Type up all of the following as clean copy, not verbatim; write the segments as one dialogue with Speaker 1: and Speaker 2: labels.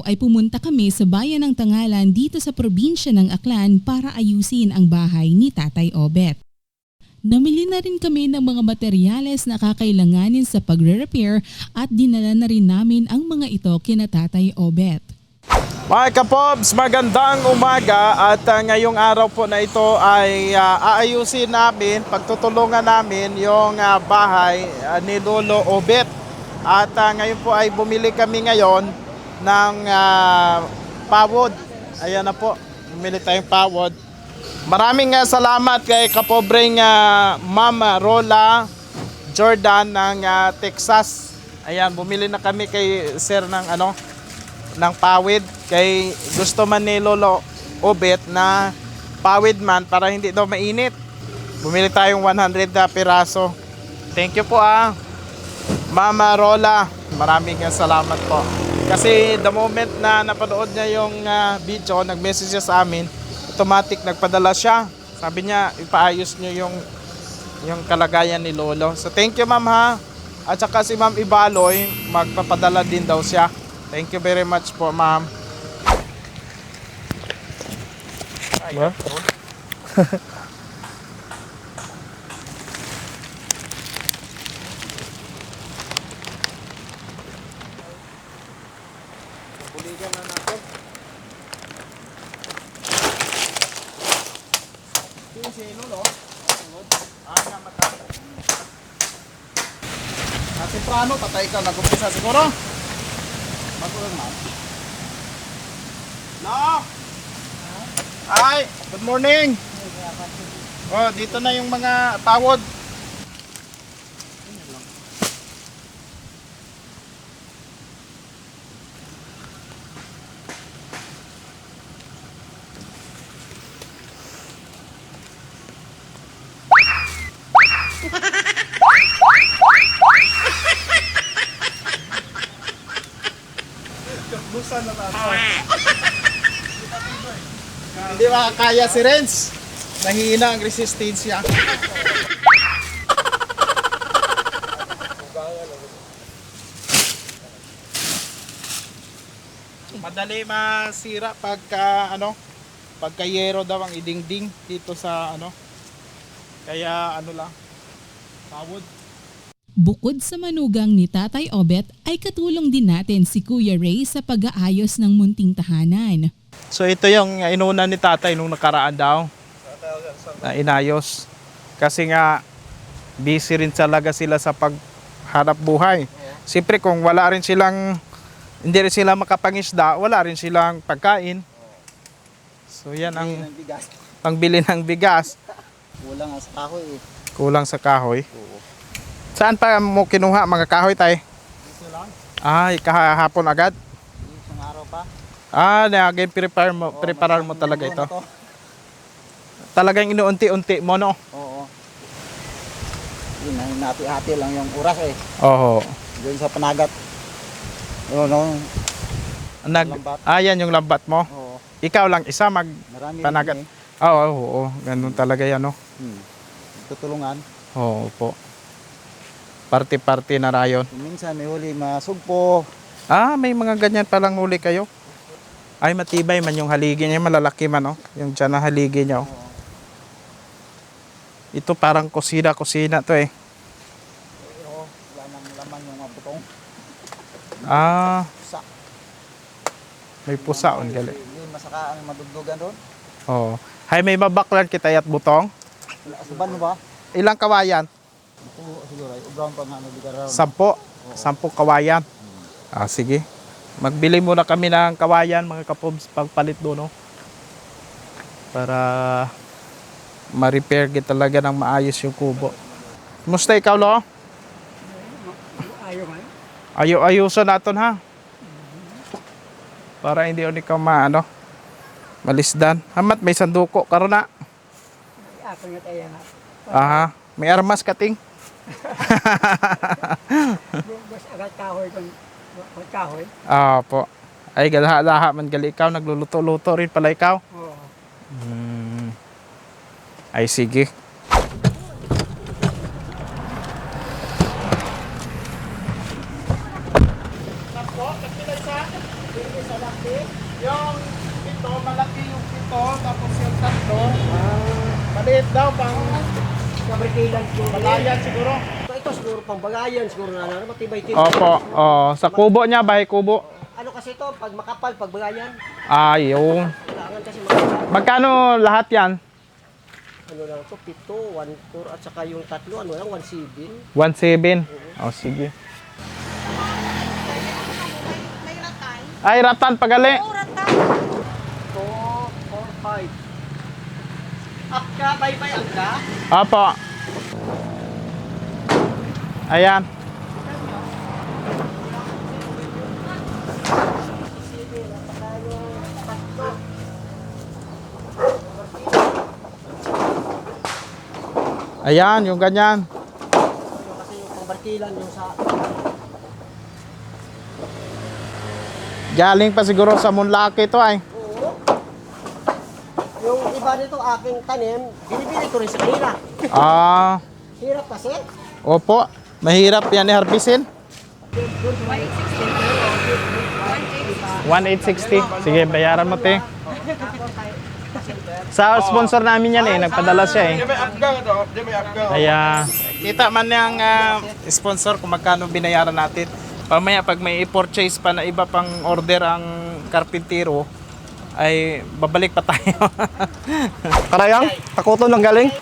Speaker 1: ay pumunta kami sa bayan ng Tangalan dito sa probinsya ng Aklan para ayusin ang bahay ni Tatay Obet. Namili na rin kami ng mga materyales na kakailanganin sa pagre-repair at dinala na rin namin ang mga ito kina Tatay Obet.
Speaker 2: Mga kapobs, magandang umaga at ngayong araw po na ito ay aayusin namin, pagtutulungan namin yung bahay ni Lolo Obet. At ngayon po ay bumili kami ngayon ng pawod. Ayan na po, bumili tayong pawod. Maraming salamat kay kapobreng Mama Rola Jordan ng Texas. Ayan, bumili na kami kay Sir ng pawid. Kay gusto man ni Lolo Obet na pawid man para hindi daw mainit. Bumili tayong 100 piraso. Thank you po Mama Rola. Maraming salamat po. Kasi the moment na napanood niya yung video, nag-message siya sa amin, automatic nagpadala siya. Sabi niya, ipaayos niyo yung kalagayan ni Lolo. So thank you ma'am At saka si Ma'am Ibaloy, magpapadala din daw siya. Thank you very much po ma'am. Ayan. Buligan na natin. Si Lolo, nga matapos. Temprano, patay ka, nag-umpisa siguro. Magulang na. No! Hi! Good morning! Oh, dito na yung mga tawod. Busan na tayo. Hindi makakaya si Renz. Nahihina ang resistensya. Madali masira pagka yero daw ang idingding dito sa Kaya lang. Tawod.
Speaker 1: Bukod sa manugang ni Tatay Obet ay katulong din natin si Kuya Ray sa pag-aayos ng munting tahanan.
Speaker 2: So ito yung inuna ni Tatay nung nakaraan daw na inayos. Kasi nga busy rin talaga sila sa paghanap buhay. Siyempre kung hindi rin sila makapangisda, wala rin silang pagkain. So yan ang pangbili ng bigas.
Speaker 3: Kulang sa kahoy
Speaker 2: Kulang sa kahoy?
Speaker 3: Oo.
Speaker 2: Saan pa mo kinuha mga kahoy tay?
Speaker 3: Dito lang.
Speaker 2: Kahapon agad?
Speaker 3: Isang araw pa.
Speaker 2: Preparar mo talaga ito. Talagang inuunti-unti mo, no?
Speaker 3: Oo. Yun, hinati-hati lang yung oras
Speaker 2: Oo.
Speaker 3: Doon sa panagat. Lambat.
Speaker 2: Yan yung lambat mo.
Speaker 3: Oo.
Speaker 2: Ikaw lang isa
Speaker 3: Marami
Speaker 2: panagat.
Speaker 3: rin
Speaker 2: Oo. Ganun talaga yan, no?
Speaker 3: Tutulungan.
Speaker 2: Oo po. Party-party na rayon.
Speaker 3: Minsan may huli masugpo.
Speaker 2: May mga ganyan palang huli kayo. Ay, matibay man yung haligi niya. Malalaki man, no? Yung dyan na haligi niya, oh. Ito parang kusina to
Speaker 3: Oo. Wala nang laman yung mga butong. Pusa.
Speaker 2: May pusa on gali.
Speaker 3: Yun, masaka ang madugdugan doon.
Speaker 2: Oo. Hay, may mabaklan kita at butong.
Speaker 3: Suban mo ba?
Speaker 2: Ilang kawayan?
Speaker 3: Ito siguro ay ubran pa nga nabigaraw.
Speaker 2: 10 kawayan. Sige. Magbili muna kami ng kawayan mga kapobs pagpalit doon, no? Para ma-repair kita talaga ng maayos yung kubo. Kumusta ikaw, Lo? Ayuso naton ha. Para hindi ikaw malisdan. Hamat may sanduko karon na. May armas kating. Po. Ay galaha man gali ikaw nagluluto-luto rin pala ikaw.
Speaker 3: Oo.
Speaker 2: Ay sige. maliit daw pang
Speaker 3: Kabrikilan siguro.
Speaker 2: bagayan siguro.
Speaker 3: Ito siguro pang bagayan siguro na matibay din.
Speaker 2: Opo, sa kubo niya, bahay kubo.
Speaker 3: Ano kasi ito, pag makapal, pag bagayan,
Speaker 2: Yung.
Speaker 3: kailangan kasi makapal.
Speaker 2: Magkano lahat yan?
Speaker 3: Ano lang ito, 7, 1, 4, at saka yung tatlo, ano lang, 1,7.
Speaker 2: 1.7. Sige. Ay, ratan pagali.
Speaker 3: 2, 4, 5. Up ka, bye-bye, up ka.
Speaker 2: Opo. Ayan. Ayan, yung ganyan.
Speaker 3: Kasi yung pangbarkilan yung sa...
Speaker 2: Galing pa siguro sa Munlaki ito ay.
Speaker 3: Oo. Yung iba nito aking tanim, binibili ko rin sa kanila. Hirap kasi.
Speaker 2: Opo. Mahirap yan i-harvestin. 1,860. Sige, bayaran mo, te. Sa sponsor namin yan nagpadala siya Kaya, kita man yung sponsor kung magkano binayaran natin. Pamaya pag may i-purchase pa na iba pang order ang karpintero, ay babalik pa tayo.
Speaker 4: Karayang, takoton lang galing.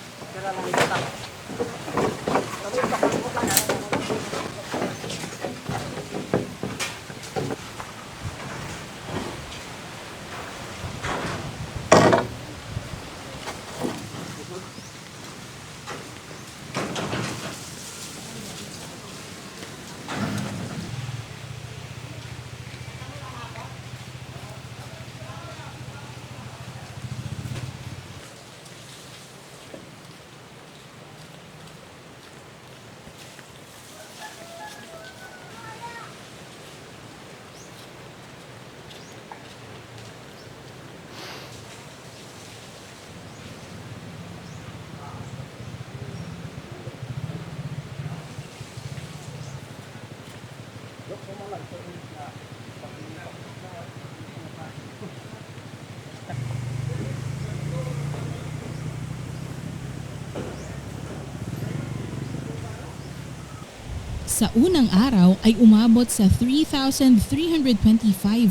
Speaker 1: Sa unang araw ay umabot sa 3,325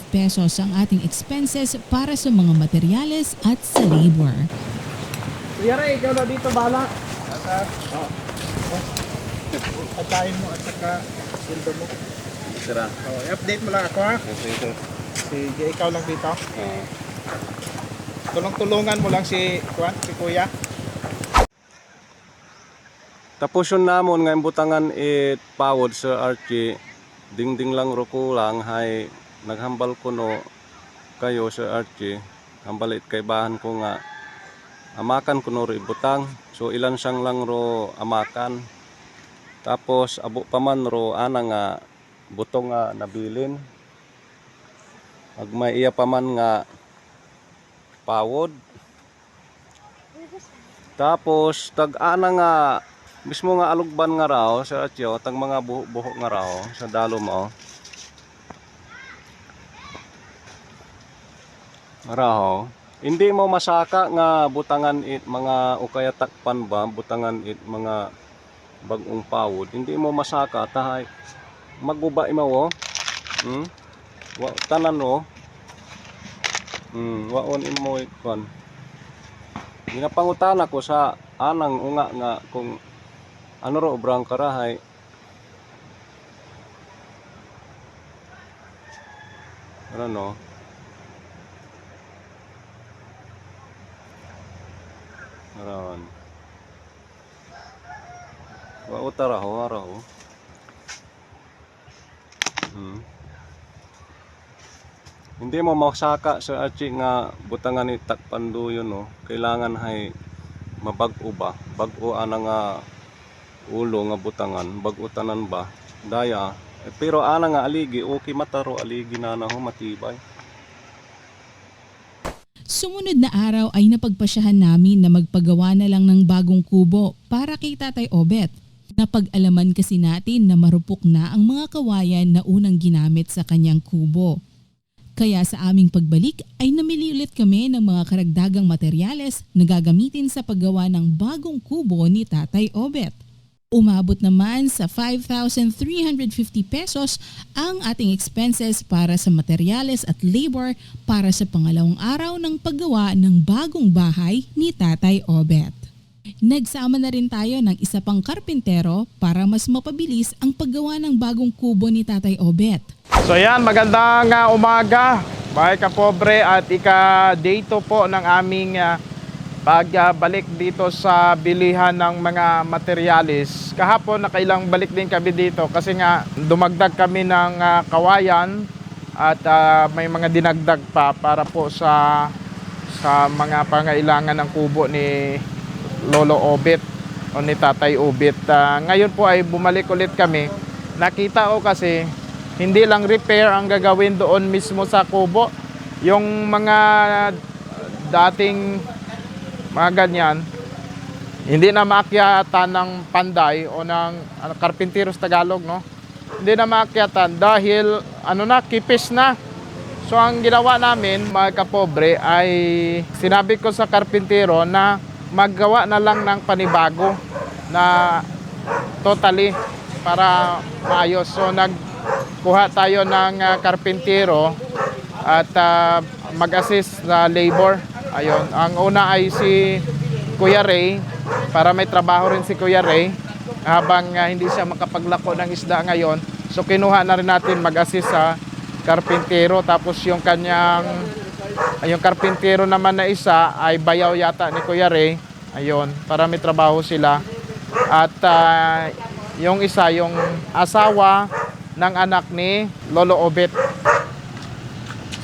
Speaker 1: pesos ang ating expenses para sa mga materyales at sa labor.
Speaker 2: Kuya Ray, ikaw na dito, bala. Patayin mo at saka sildo mo.
Speaker 4: Sira.
Speaker 2: I-update mo lang ako ha.
Speaker 4: Ito.
Speaker 2: Sige, ikaw lang dito. Tulong-tulungan mo lang si Kuya.
Speaker 4: Tapos yun namon nga butangan it pawod sa Archie. Dingding lang ro ko lang hay naghambal ko no kayo sa Archie. Hambalit kay bahan ko nga amakan ko no ro ibutang. So ilan siyang lang ro amakan. Tapos abo pa man ro ana nga butong nga nabilin. Ag may iya pa man nga pawod. Tapos tag-ana nga mismo nga alugban nga raw sa atyo tag mga buhok nga raw sa dalo mo. Raho, hindi mo masaka nga butangan it mga ukaya takpan ba butangan it mga bagong pawod. Hindi mo masaka tahay maguba mo wa tanan no. Waon imo ikon. Ginapangutan ako sa anang unga nga kung ano ro obrang karahay. Ano no? Aron. Wa utara ho araw. Hindi mo maksaka sa achi nga butangan ni takpanduyo no. Kailangan hay mabag-o ba? Bag-o ana nga ulo nga butangan, bag-o tanan ba? Daya. Pero ana nga aligi, okay mataro aligi na ho matibay.
Speaker 1: Sumunod na araw ay napagpasyahan namin na magpagawa na lang ng bagong kubo para kay Tatay Obet. Napag-alaman kasi natin na marupok na ang mga kawayan na unang ginamit sa kanyang kubo. Kaya sa aming pagbalik ay namili ulit kami ng mga karagdagang materyales na gagamitin sa paggawa ng bagong kubo ni Tatay Obet. Umabot naman sa 5,350 pesos ang ating expenses para sa materyales at labor para sa pangalawang araw ng paggawa ng bagong bahay ni Tatay Obet. Nagsama na rin tayo ng isa pang karpintero para mas mapabilis ang paggawa ng bagong kubo ni Tatay Obet.
Speaker 2: So yan, magandang umaga, mga kapobre, at ika-day 2 po ng aming pagbalik dito sa bilihan ng mga materyales. Kahapon nakailang balik din kami dito kasi nga dumagdag kami ng kawayan at may mga dinagdag pa para po sa mga pangailangan ng kubo ni Lolo Obet o ni Tatay Obet. Ngayon po ay bumalik ulit kami. Nakita ko kasi hindi lang repair ang gagawin doon mismo sa kubo. Yung mga dating mga ganyan, hindi na maakyatan ng panday o ng karpinteros Tagalog, no? Hindi na maakyatan dahil kipis na. So ang ginawa namin, mga kapobre, ay sinabi ko sa karpintero na maggawa na lang ng panibago na totally para maayos. So kuha tayo ng karpintero at mag-assist na labor. Ayun, ang una ay si Kuya Ray para may trabaho rin si Kuya Ray habang hindi siya makapaglako ng isda ngayon. So kinuha na rin natin mag-assist sa karpintero, tapos yung karpintero naman na isa ay bayaw yata ni Kuya Ray. Ayun, para may trabaho sila. At yung isa, yung asawa ng anak ni Lolo Obet.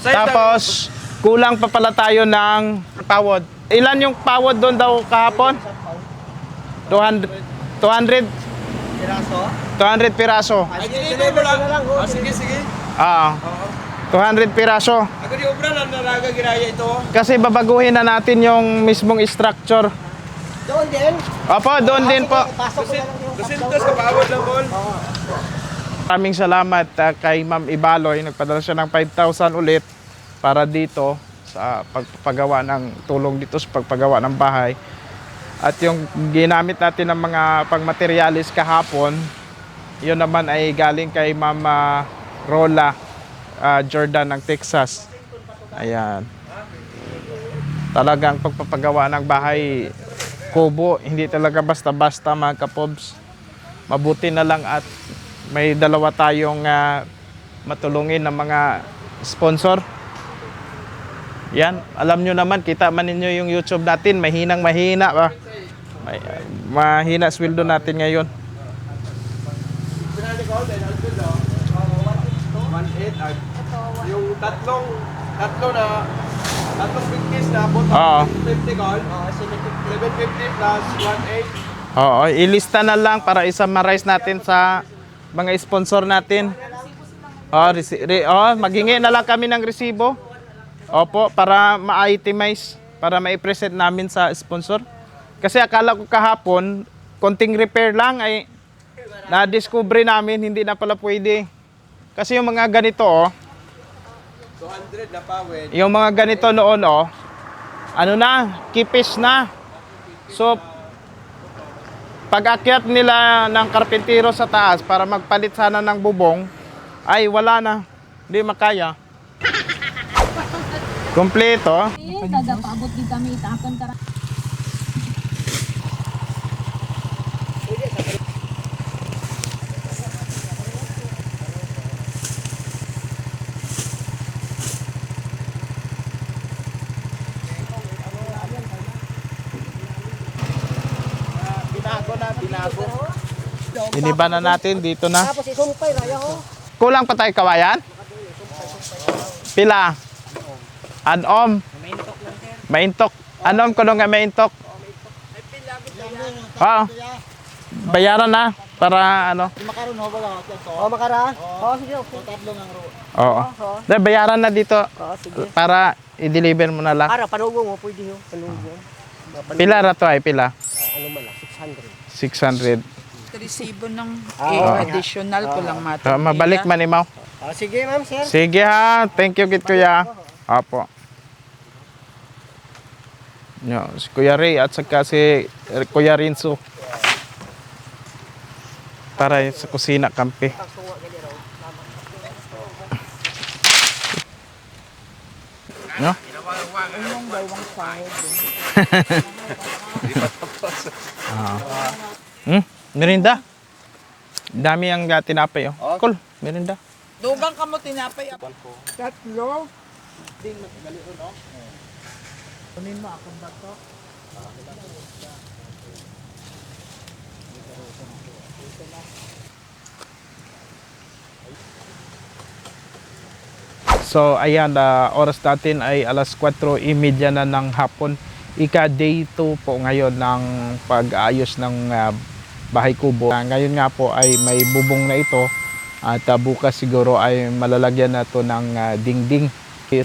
Speaker 2: Tapos, kulang pa pala tayo ng pawod. Ilan yung pawod doon daw kahapon? 200
Speaker 3: Piraso?
Speaker 2: 200 piraso.
Speaker 3: Deliver na lang.
Speaker 5: Sige.
Speaker 2: 200 piraso.
Speaker 5: Ako di obra lang naraga ginaya ito.
Speaker 2: Kasi babaguhin na natin yung mismong structure.
Speaker 3: Doon din?
Speaker 2: Opo, doon din po.
Speaker 3: Pasok ko na lang yung
Speaker 5: 200 kapawad lang Paul.
Speaker 2: Maraming salamat kay Ma'am Ibaloy. Nagpadala siya ng 5,000 ulit para dito sa pagpagawa ng tulong dito sa pagpagawa ng bahay. At yung ginamit natin ng mga pangmaterialis kahapon, yun naman ay galing kay Ma'am Rola Jordan ng Texas. Ayan. Talagang pagpapagawa ng bahay kubo, hindi talaga basta-basta, mga kapobs. Mabuti na lang at may dalawa tayong matulungin ng mga sponsor. Yan, alam nyo naman, kita man ninyo yung YouTube natin, mahina ba? Mahina sweldo natin ngayon.
Speaker 5: 1.8 yung tatlong pinkis na abot
Speaker 2: Oo.
Speaker 5: 50 gold. 750 plus 1.8.
Speaker 2: Oo, ilista na lang para i-summarize natin sa mga sponsor natin. Maghingi na lang kami ng resibo. Opo, para ma-itemize, para ma-present namin sa sponsor. Kasi akala ko kahapon, konting repair lang ay na-discover namin, hindi na pala pwede. Kasi yung mga ganito,
Speaker 5: 200 na pawid.
Speaker 2: yung mga ganito noon, kipis na. So, pag-akyat nila ng karpintero sa taas para magpalit sana ng bubong, ay wala na, hindi makaya. Kompleto.
Speaker 6: Kada paabot di kami itapan tara.
Speaker 2: Binago. Iniba na natin, dito na.
Speaker 3: Tapos isumpay raya ho.
Speaker 2: Kulang pa tayo kawayan? Pila? Anom? Maintok. Anom ko nga maintok? Oo. Bayaran na para
Speaker 3: Makaroon ho ba? Makara? Sige.
Speaker 2: Oo. Bayaran na dito
Speaker 3: Sige.
Speaker 2: para i-deliver mo na lang.
Speaker 3: Ara, panugo mo, pwede ho. Panugo.
Speaker 2: Pila rato ay pila?
Speaker 3: Ano man lang, 600.
Speaker 2: 600.
Speaker 7: Resibo ng additional ko lang
Speaker 2: Mabalik man imaw.
Speaker 3: Sige ma'am, sir.
Speaker 2: Sige ha. Thank you kit kuya. Apo. Si Kuya Ray at saka si Kuya Rinso. Tara sa kusina kampi. No? Merinda. Dami ang tinapay oh. Cool, merinda.
Speaker 7: Dugang ka mo tinapay.
Speaker 3: Tatlo.
Speaker 2: So ayan, oras natin ay alas 4:30 na ng hapon. Ika-day 2 po ngayon ng pag-aayos ng bahay kubo. Ngayon nga po ay may bubong na ito at bukas siguro ay malalagyan na to ng dingding.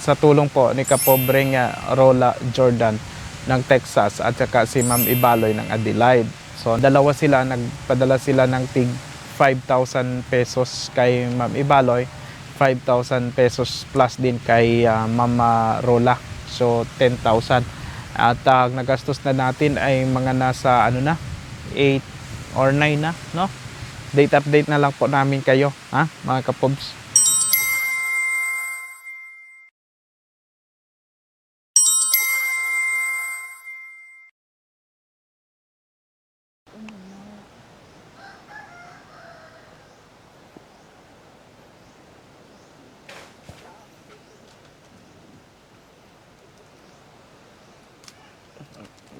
Speaker 2: Sa tulong po ni Kapobreng Rola Jordan ng Texas at saka si Ma'am Ibaloy ng Adelaide. So dalawa sila, nagpadala sila ng tig 5,000 pesos kay Ma'am Ibaloy, 5,000 pesos plus din kay Mama Rola. So 10,000. At nagastos na natin ay mga nasa 8 or 9 na, no? Date update na lang po namin kayo, ha, mga kapobs.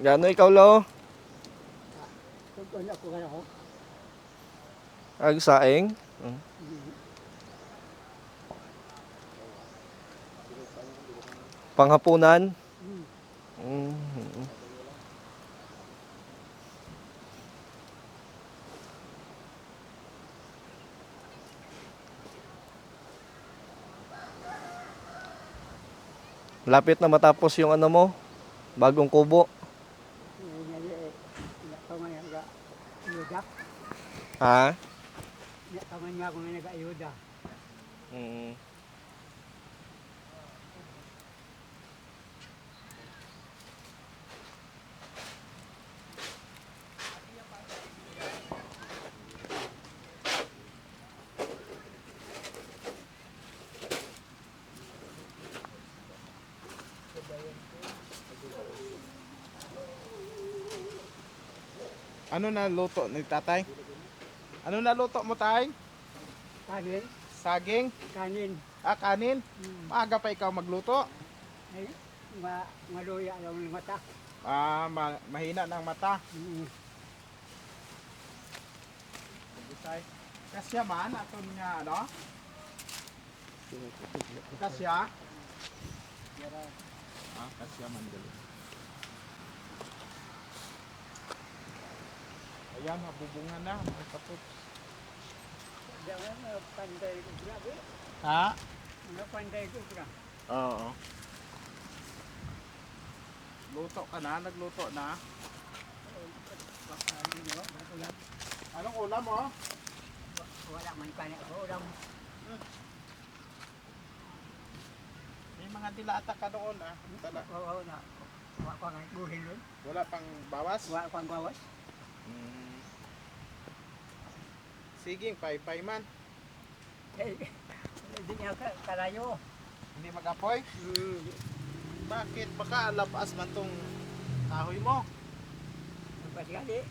Speaker 5: Gano ikaw lo? Ag saing? Panghapunan? Lapit na matapos yung ano mo, bagong kubo. Ha?
Speaker 3: Taman nga ako na nag-ayuda.
Speaker 2: Ano na luto ni tatay? Ano na luto mo tay?
Speaker 3: Kanin.
Speaker 2: Saging?
Speaker 3: Kanin.
Speaker 2: Kanin? Maaga pa ikaw magluto?
Speaker 3: Ay, maluya lang ng mata.
Speaker 2: Mahina ng mata. Tay. Kasya man aton nga ano? Kasya? Kasya man dali. Ayan, mabubungan na, mga kapops.
Speaker 3: Panday ko grabe.
Speaker 2: Ha?
Speaker 3: Panday ko grabe.
Speaker 2: Oo. Luto ka na? Nagluto na? Anong ulam mo?
Speaker 3: Wala man kanin ako ulam.
Speaker 2: May mga dilata ka doon
Speaker 3: Oo na. Wala pa nga buhin nun.
Speaker 2: Wala pang bawas?
Speaker 3: Wala pang bawas.
Speaker 2: Sige, pay man.
Speaker 3: Hindi niya kalayo.
Speaker 2: Hindi mag-apoy? Bakit? Baka lapas man tong kahoy mo.
Speaker 3: Magpasikali.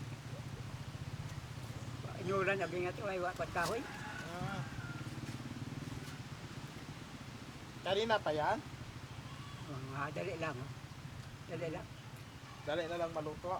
Speaker 3: Inulan na bingat ay wapat kahoy.
Speaker 2: Kanina pa yan?
Speaker 3: Dali lang. Dali lang.
Speaker 2: Dali na lang maluto.